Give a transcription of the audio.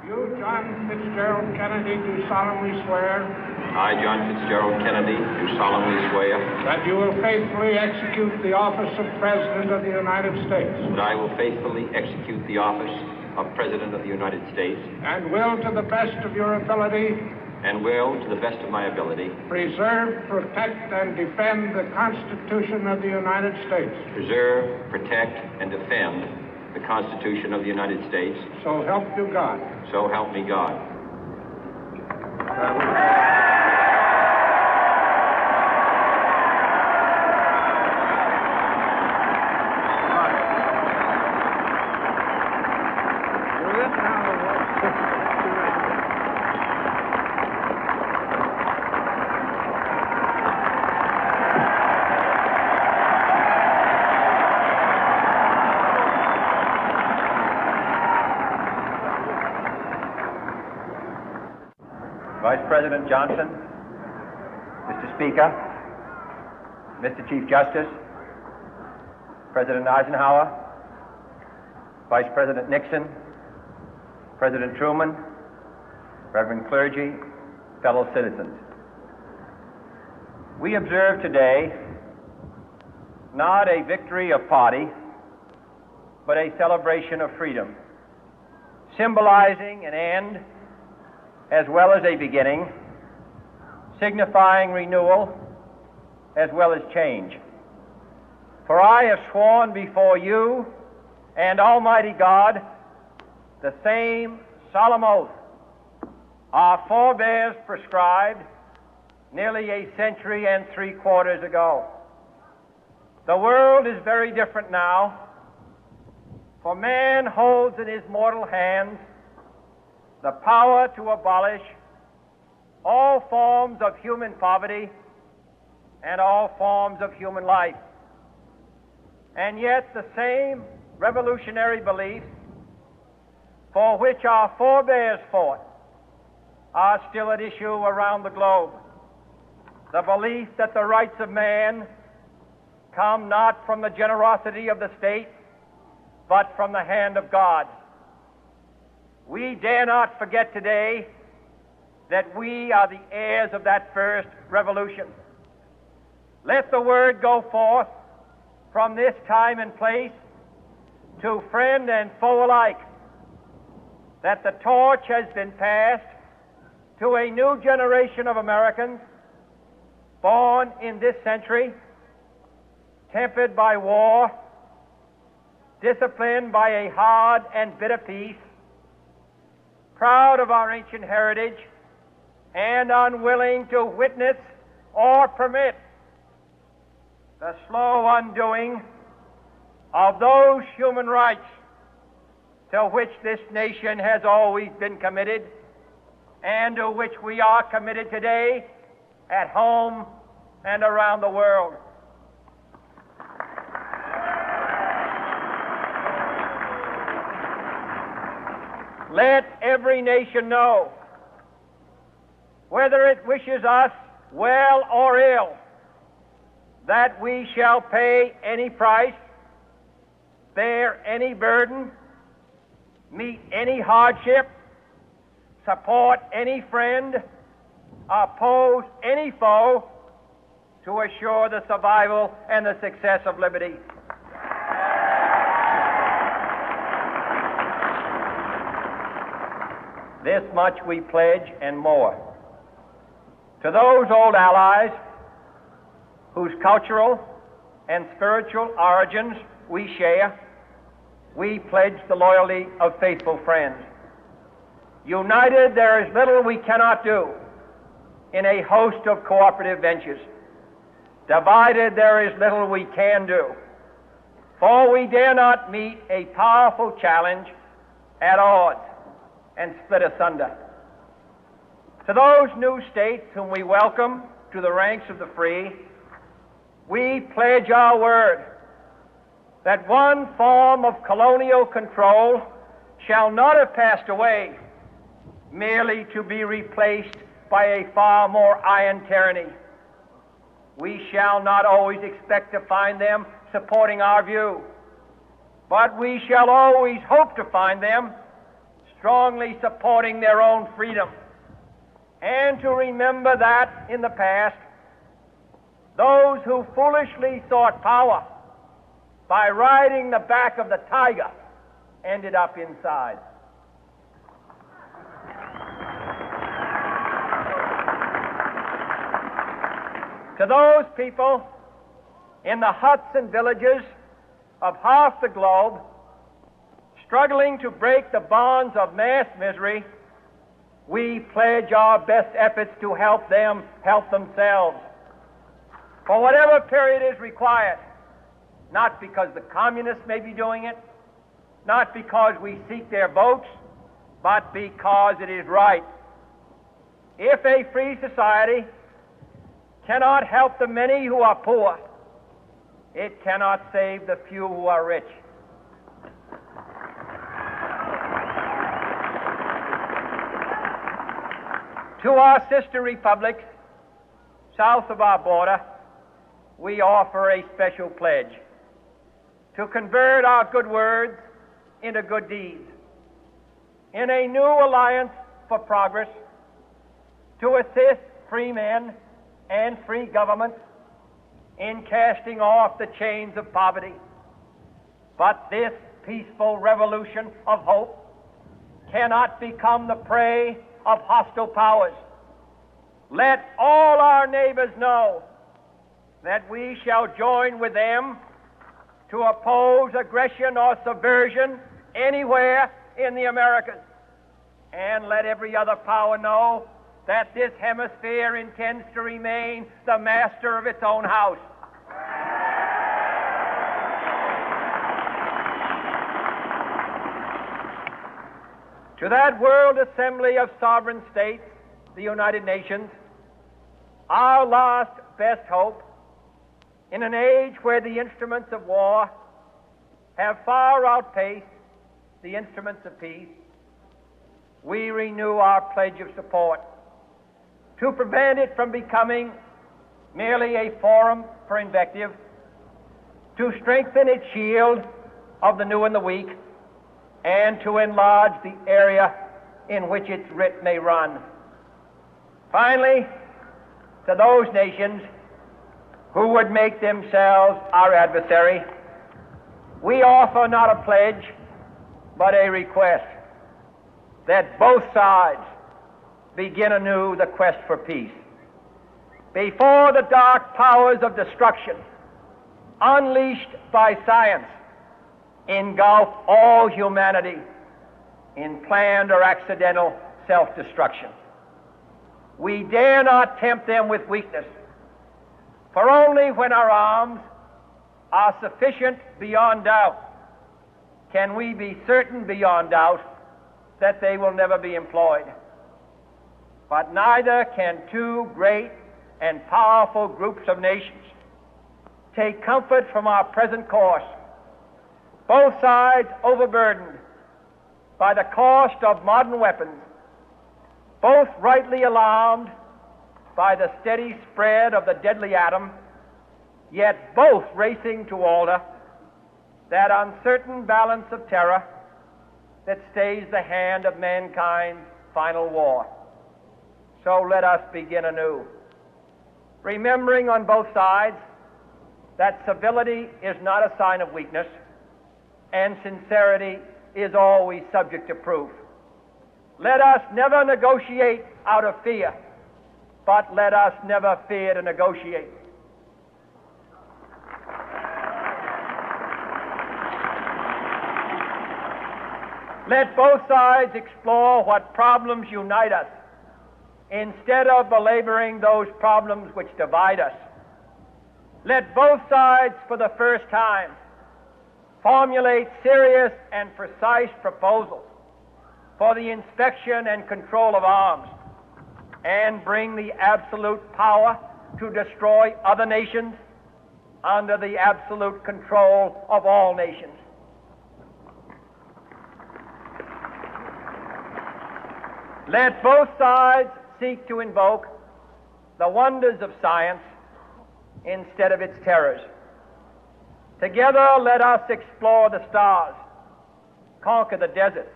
You, John Fitzgerald Kennedy, do solemnly swear I, John Fitzgerald Kennedy, do solemnly swear that you will faithfully execute the office of President of the United States that I will faithfully execute the office of President of the United States and will, to the best of your ability, and will, to the best of my ability, preserve, protect, and defend the Constitution of the United States. preserve, protect, and defend the Constitution of the United States. So help you God. So help me God. Vice President Johnson, Mr. Speaker, Mr. Chief Justice, President Eisenhower, Vice President Nixon, President Truman, Reverend clergy, fellow citizens. We observe today not a victory of party, but a celebration of freedom, symbolizing an end as well as a beginning, signifying renewal as well as change. For I have sworn before you and Almighty God the same solemn oath our forebears prescribed nearly a century and 3/4 ago. The world is very different now, for man holds in his mortal hands the power to abolish all forms of human poverty and all forms of human life. And yet the same revolutionary beliefs for which our forebears fought are still at issue around the globe. The belief that the rights of man come not from the generosity of the state, but from the hand of God. We dare not forget today that we are the heirs of that first revolution. Let the word go forth from this time and place to friend and foe alike that the torch has been passed to a new generation of Americans born in this century, tempered by war, disciplined by a hard and bitter peace, proud of our ancient heritage, and unwilling to witness or permit the slow undoing of those human rights to which this nation has always been committed and to which we are committed today at home and around the world. Let every nation know, whether it wishes us well or ill, that we shall pay any price, bear any burden, meet any hardship, support any friend, oppose any foe to assure the survival and the success of liberty. This much we pledge and more. To those old allies whose cultural and spiritual origins we share, we pledge the loyalty of faithful friends. United, there is little we cannot do in a host of cooperative ventures. Divided, there is little we can do, for we dare not meet a powerful challenge at odds and split asunder. To those new states whom we welcome to the ranks of the free, we pledge our word that one form of colonial control shall not have passed away, merely to be replaced by a far more iron tyranny. We shall not always expect to find them supporting our view, but we shall always hope to find them strongly supporting their own freedom, and to remember that in the past, those who foolishly sought power by riding the back of the tiger ended up inside. To those people in the huts and villages of half the globe struggling to break the bonds of mass misery, we pledge our best efforts to help them help themselves for whatever period is required, not because the communists may be doing it, not because we seek their votes, but because it is right. If a free society cannot help the many who are poor, it cannot save the few who are rich. To our sister republics south of our border, we offer a special pledge to convert our good words into good deeds, in a new alliance for progress, to assist free men and free governments in casting off the chains of poverty. But this peaceful revolution of hope cannot become the prey of hostile powers. Let all our neighbors know that we shall join with them to oppose aggression or subversion anywhere in the Americas. And let every other power know that this hemisphere intends to remain the master of its own house. To that World Assembly of Sovereign States, the United Nations, our last best hope, in an age where the instruments of war have far outpaced the instruments of peace, we renew our pledge of support to prevent it from becoming merely a forum for invective, to strengthen its shield of the new and the weak, and to enlarge the area in which its writ may run. Finally, to those nations who would make themselves our adversary, we offer not a pledge, but a request that both sides begin anew the quest for peace. Before the dark powers of destruction, unleashed by science, engulf all humanity in planned or accidental self-destruction, we dare not tempt them with weakness, for only when our arms are sufficient beyond doubt can we be certain beyond doubt that they will never be employed. But neither can two great and powerful groups of nations take comfort from our present course, both sides overburdened by the cost of modern weapons, both rightly alarmed by the steady spread of the deadly atom, yet both racing to alter that uncertain balance of terror that stays the hand of mankind's final war. So let us begin anew, remembering on both sides that civility is not a sign of weakness, and sincerity is always subject to proof. Let us never negotiate out of fear, but let us never fear to negotiate. Let both sides explore what problems unite us, instead of belaboring those problems which divide us. Let both sides, for the first time, formulate serious and precise proposals for the inspection and control of arms, and bring the absolute power to destroy other nations under the absolute control of all nations. Let both sides seek to invoke the wonders of science instead of its terrors. Together, let us explore the stars, conquer the deserts,